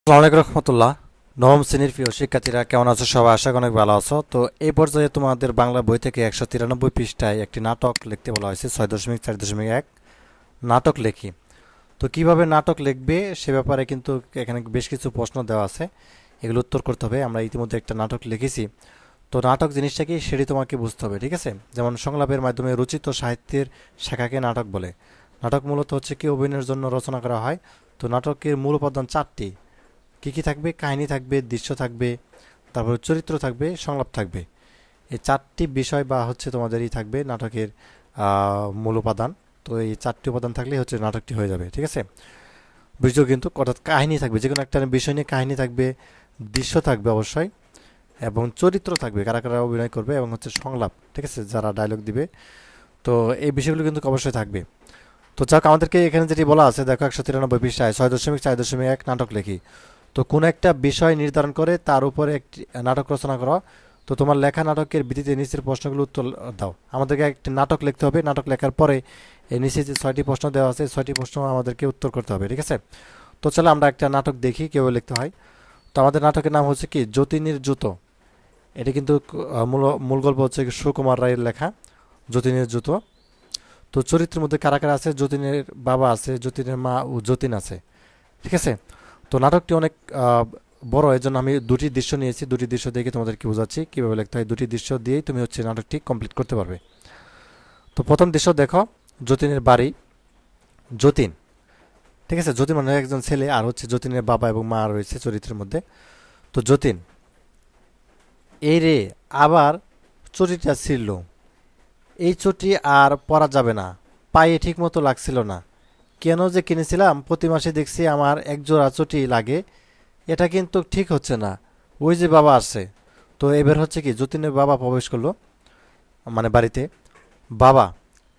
আসসালামু আলাইকুম রহমতুল্লাহ। নবম শ্রেণীর প্রিয় শিক্ষার্থীরা কেমন আছো? সবাই আশা করি অনেক ভালো আছো। তো এই পর্যায়ে তোমাদের বাংলা বই থেকে 193 পৃষ্ঠায় একটি নাটক লিখতে বলা হয়েছে। 6.4.1 নাটক লেখি। তো কিভাবে নাটক লিখবে সে ব্যাপারে কিন্তু এখানে বেশ কিছু প্রশ্ন দেওয়া আছে, এগুলো উত্তর করতে হবে। আমরা ইতিমধ্যে একটা নাটক লিখেছি। তো নাটক জিনিসটা কি সেটি তোমাকে বুঝতে হবে, ঠিক আছে? যেমন সংলাপের মাধ্যমে রচিত সাহিত্যের শাখাকে নাটক বলে। নাটক মূলত হচ্ছে কি অভিনয়ের জন্য রচনা করা হয়। তো নাটকের মূল উপাদান চারটি। কি কি থাকবে? কাহিনী থাকবে, দৃশ্য থাকবে, তারপরে চরিত্র থাকবে, সংলাপ থাকবে। এই চারটি বিষয় বা হচ্ছে তোমাদেরই থাকবে নাটকের মূল উপাদান। তো এই চারটি উপাদান থাকলেই হচ্ছে নাটকটি হয়ে যাবে, ঠিক আছে? বুঝছো কিন্তু? অর্থাৎ কাহিনী থাকবে, যে কোনো একটা বিষয় নিয়ে কাহিনী থাকবে, দৃশ্য থাকবে অবশ্যই, এবং চরিত্র থাকবে, কারা কারা অভিনয় করবে, এবং হচ্ছে সংলাপ, ঠিক আছে, যারা ডায়লগ দিবে। তো এই বিষয়গুলো কিন্তু অবশ্যই থাকবে। তো যাক, আমাদেরকে এখানে যেটি বলা আছে দেখো 193 পৃষ্ঠায় 6.4.1 নাটক লেখি। তো কোন একটা বিষয় নির্ধারণ করে তার উপরে একটি নাটক রচনা করো। তো তোমার লেখা নাটকের ভিত্তিতে নিচের প্রশ্নগুলো উত্তর দাও। আমাদেরকে একটি নাটক লিখতে হবে। নাটক লেখার পরে এই নিচে যে 6টি প্রশ্ন দেওয়া আছে, 6টি প্রশ্ন আমাদেরকে উত্তর করতে হবে, ঠিক আছে? তো চলো আমরা একটা নাটক দেখি কীভাবে লিখতে হয়। তো আমাদের নাটকের নাম হচ্ছে কি যতীনের জুতো। এটি কিন্তু মূল মূল গল্প হচ্ছে সুকুমার রায়ের লেখা যতীনের জুতো। তো চরিত্রের মধ্যে কারা কারা আছে? যতীনের বাবা আছে, যতীনের মা ও যতীন আছে, ঠিক আছে? তো নাটকটি অনেক বড়, এর জন্য আমি দুটি দৃশ্য নিয়েছি। দুটি দৃশ্য দেখে তোমাদেরকে বোঝাচ্ছি কীভাবে লিখতে হয়। দুটি দৃশ্য দিয়েই তুমি হচ্ছে নাটকটি কমপ্লিট করতে পারবে। তো প্রথম দৃশ্য দেখো, যতীনের বাড়ি। যতীন, ঠিক আছে? যতীন মানে একজন ছেলে, আর হচ্ছে যতীনের বাবা এবং মা রয়েছে চরিত্রের মধ্যে। তো যতীন, এই রে আবার চটিটা ছিঁড়ল। এই চটি আর পরা যাবে না, পায়ে ঠিক মতো লাগছিল না। কেন যে কিনেছিলাম, প্রতি মাসে দেখছি আমার এক জোড়া চটি লাগে। এটা কিন্তু ঠিক হচ্ছে না। ওই যে বাবা আসছে। তো এবার হচ্ছে কি যতীনের বাবা প্রবেশ করলো মানে বাড়িতে। বাবা,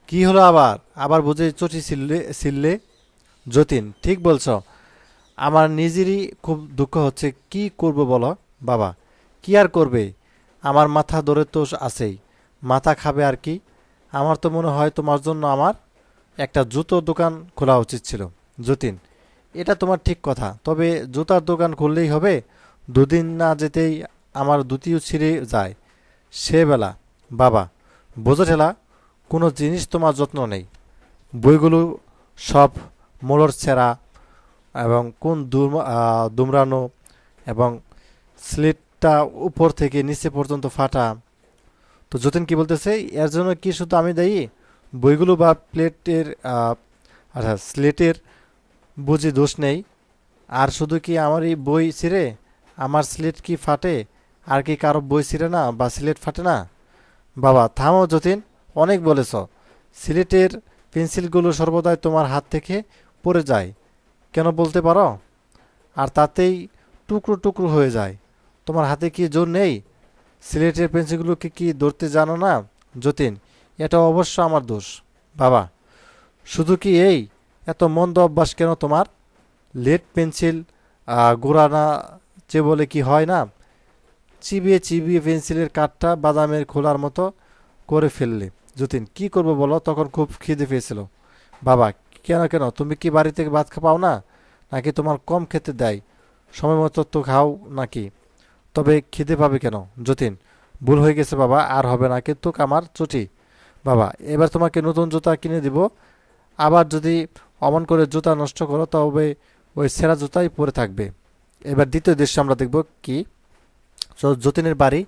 কি হলো আবার? আবার বুঝে চটি ছিললে ছিললে? যতীন, ঠিক বলছো। আমার নিজেরই খুব দুঃখ হচ্ছে, কি করব বলো? বাবা, কি আর করবে, আমার মাথা ধরে তো আছেই। মাথা খাবে আর কি। আমার তো মনে হয় তোমার জন্য আমার একটা জুতোর দোকান খোলা উচিত ছিল। যতীন, এটা তোমার ঠিক কথা, তবে জুতার দোকান খুললেই হবে? দুদিন না যেতেই আমার দুটিও ছিঁড়ে যায় সে বেলা। বাবা, বোঝো ঠেলা, কোনো জিনিস তোমার যত্ন নেই। বইগুলো সব মোড়র ছেঁড়া, এবং কোন দুমড়ানো, এবং স্লিটটা উপর থেকে নিচে পর্যন্ত ফাটা। তো যতীন কি বলতেছে, এর জন্য কি শুধু আমি দায়ী? বইগুলো বা প্লেটের আচ্ছা স্লেটের বুঝি দোষ নেই? আর শুধু কি আমারই বই ছিঁড়ে? আমার স্লেট কি ফাটে? আর কি কারো বই ছিঁড়ে না বা স্লেট ফাটে না? বাবা, থামো যতীন, অনেক বলেছ। সিলেটের পেন্সিলগুলো সর্বদাই তোমার হাত থেকে পড়ে যায়, কেন বলতে পারো? আর তাতেই টুকরো টুকরো হয়ে যায়। তোমার হাতে কি জোর নেই? সিলেটের পেন্সিলগুলোকে কি ধরতে জানো না? যতীন, এটা অবশ্য আমার দোষ। বাবা, শুধু কি এই? এত মন্দ অভ্যাস কেন তোমার? লেড পেন্সিল গোড়া না বলে কি হয় না? চিবিয়ে চিবিয়ে পেন্সিলের কাঠটা বাদামের খোলার মতো করে ফেললে। যতীন, কি করবো বলো, তখন খুব খিদে পেয়েছিল। বাবা, কেন কেন, তুমি কি বাড়িতে ভাত পাও না, নাকি তোমার কম খেতে দেয়? সময় মতো তো খাও নাকি? তবে খিদে পাবে কেন? যতীন, ভুল হয়ে গেছে বাবা, আর হবে না, কিন্তু আমার ছুটি। বাবা, এবার তোমাকে নতুন জুতা কিনে দিব। আবার যদি অমন করে জুতা নষ্ট করো তবে ওই ছেঁড়া জুতাই পরে থাকবে। এবার দ্বিতীয় দৃশ্য আমরা দেখব কি। তো যতীনের বাড়ি।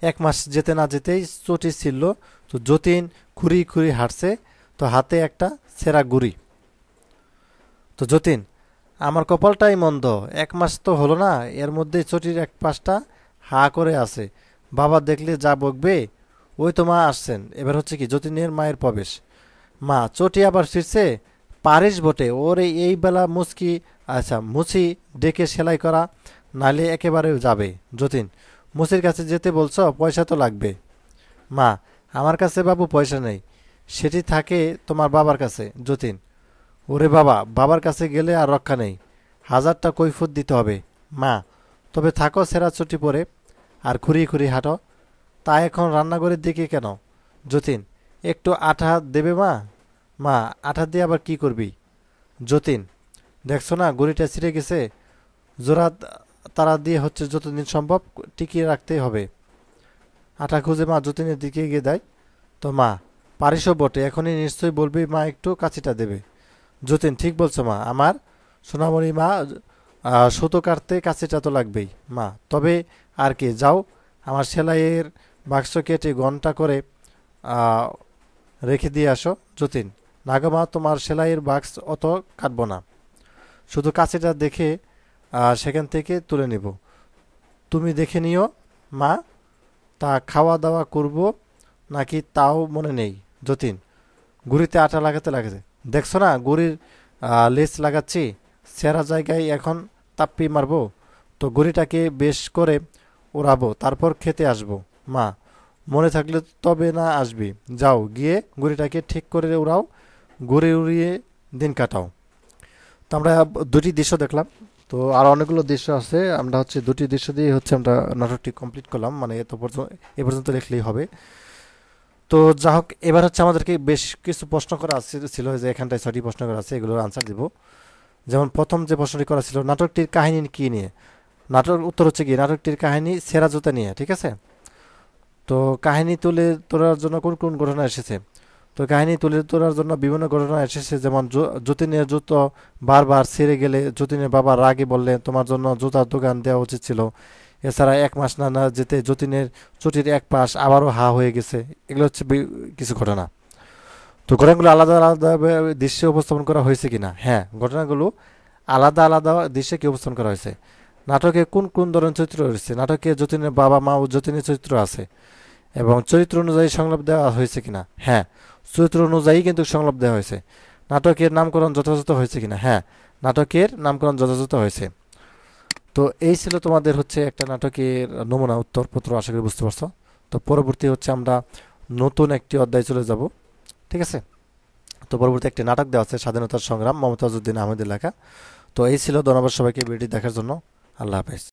1 মাস যেতে না যেতেই চটি ছিল। তো যতীন খুঁড়ি খুঁড়ি হাঁটছে, তো হাতে একটা ছেঁড়া গুড়ি। তো যতীন, আমার কপালটাই মন্দ, 1 মাস তো হলো না, এর মধ্যে চটির এক পাশটা হা করে আছে। বাবা দেখলে যা বকবে। ওই তো মা আসছেন। এবার হচ্ছে কি যতীনের মায়ের প্রবেশ। মা, চটি আবার ফিরছে? পারিস বটে, ওর এই বেলা মুচকি আচ্ছা মুছি ডেকে সেলাই করা, নালে একেবারে যাবে। যতীন, মুচির কাছে যেতে বলছো? পয়সা তো লাগবে। মা, আমার কাছে বাবু পয়সা নেই, সেটি থাকে তোমার বাবার কাছে। যতীন, ওরে বাবা, বাবার কাছে গেলে আর রক্ষা নেই, 1000টা কৈফত দিতে হবে। মা, তবে থাকো ছেঁড়া চটি পরে, আর খুঁড়িয়ে খুঁড়িয়ে হাঁটো। তা এখন রান্নাঘরের দিকে কেন? যতীন, একটু আঠা দেবে মা? মা, আঠা দিয়ে আবার কি করবি? যতীন, দেখছো না গড়িটা ছিঁড়ে গেছে? জোড়া তারা দিয়ে হচ্ছে যতদিন সম্ভব টিকিয়ে রাখতেই হবে। আটা খুঁজে মা যতীনের দিকে এগিয়ে দেয়। তো মা, পারিসও বটে, এখনই নিশ্চয়ই বলবি মা একটু কাছিটা দেবে। যতীন, ঠিক বলছো মা, আমার সোনামণি মা, সুতো কাটতে কাছিটা তো লাগবেই মা। তবে আর কি, যাও আমার সেলাইয়ের বাক্স কেটে ঘন্টা করে আহ, রেখে দিয়ে আসো। যতীন, না গো মা, তোমার সেলাইয়ের বাক্স অত কাটবো না, শুধু কাছিটা দেখে সেখান থেকে তুলে নিব। তুমি দেখে নিও মা। তা খাওয়া দাওয়া করব নাকি তাও মনে নেই। যতীন, গুড়িতে আটা লাগাতে লাগাতে দেখছো না গুড়ির লেস লাগাচ্ছি, সেরা জায়গায় এখন তাপ্পি মারবো। তো গুড়িটাকে বেশ করে ওড়াবো, তারপর খেতে আসবো মা। মনে থাকলে তবে না আসবি। যাও গিয়ে গুড়িটাকে ঠিক করে উড়াও, গুড়ি উড়িয়ে দিন কাটাও। তো আমরা দুটি দৃশ্য দেখলাম। তো আর অনেকগুলো দৃশ্য আছে, আমরা হচ্ছে দুটি দৃশ্য দিয়ে হচ্ছে আমরা নাটকটি কমপ্লিট করলাম, মানে এত পর্যন্ত এ পর্যন্ত লিখলেই হবে। তো যা হোক, এবার হচ্ছে আমাদেরকে বেশ কিছু প্রশ্ন করা ছিল, যে এখানটায় 6টি প্রশ্ন করা আছে, এগুলোর আনসার দিব। যেমন প্রথম যে প্রশ্নটি করা ছিল, নাটকটির কাহিনী কি নিয়ে। নাটকের উত্তর হচ্ছে কি, নাটকটির কাহিনী সেরা জুতা নিয়ে, ঠিক আছে। তো কাহিনী তুলে ধরার জন্য কোন কোন ঘটনা এসেছে। তো কাহিনী তুলে ধরার জন্য বিভিন্ন ঘটনা এসেছে, যেমন যতীনের জুতো বারবার ছিঁড়ে গেলে যতীনের বাবা রাগে বললেন তোমার জন্য জুতার দোকান দেওয়া উচিত ছিল। এছাড়া 1 মাস না না যেতে যতীনের চুটির এক পাশ আবারও হা হয়ে গেছে। এগুলো হচ্ছে কিছু ঘটনা। তো ঘটনাগুলো আলাদা আলাদা দৃশ্যে উপস্থাপন করা হয়েছে কিনা। হ্যাঁ, ঘটনাগুলো আলাদা আলাদা দৃশ্যে কি উপস্থাপন করা হয়েছে। নাটকে কোন কোন ধরনের চরিত্র রয়েছে। নাটকে যতীনের বাবা মা ও যতীনের চরিত্র আছে, এবং চরিত্র অনুযায়ী সংলাপ দেওয়া হয়েছে কিনা। হ্যাঁ, চরিত্র অনুযায়ী কিন্তু সংলাপ দেওয়া হয়েছে। নাটকের নামকরণ যথাযথ হয়েছে কিনা। হ্যাঁ, নাটকের নামকরণ যথাযথ হয়েছে। তো এই ছিল তোমাদের হচ্ছে একটা নাটকের নমুনা উত্তরপত্র, আশা করি বুঝতে পারছো। তো পরবর্তী হচ্ছে আমরা নতুন একটি অধ্যায় চলে যাব, ঠিক আছে। তো পরবর্তী একটি নাটক দেওয়া আছে, স্বাধীনতার সংগ্রাম, মমতাজউদ্দিন আহমেদের লেখা। তো এই ছিল। ধন্যবাদ সবাইকে ভিডিওটি দেখার জন্য। আল্লাহ হাফেজ।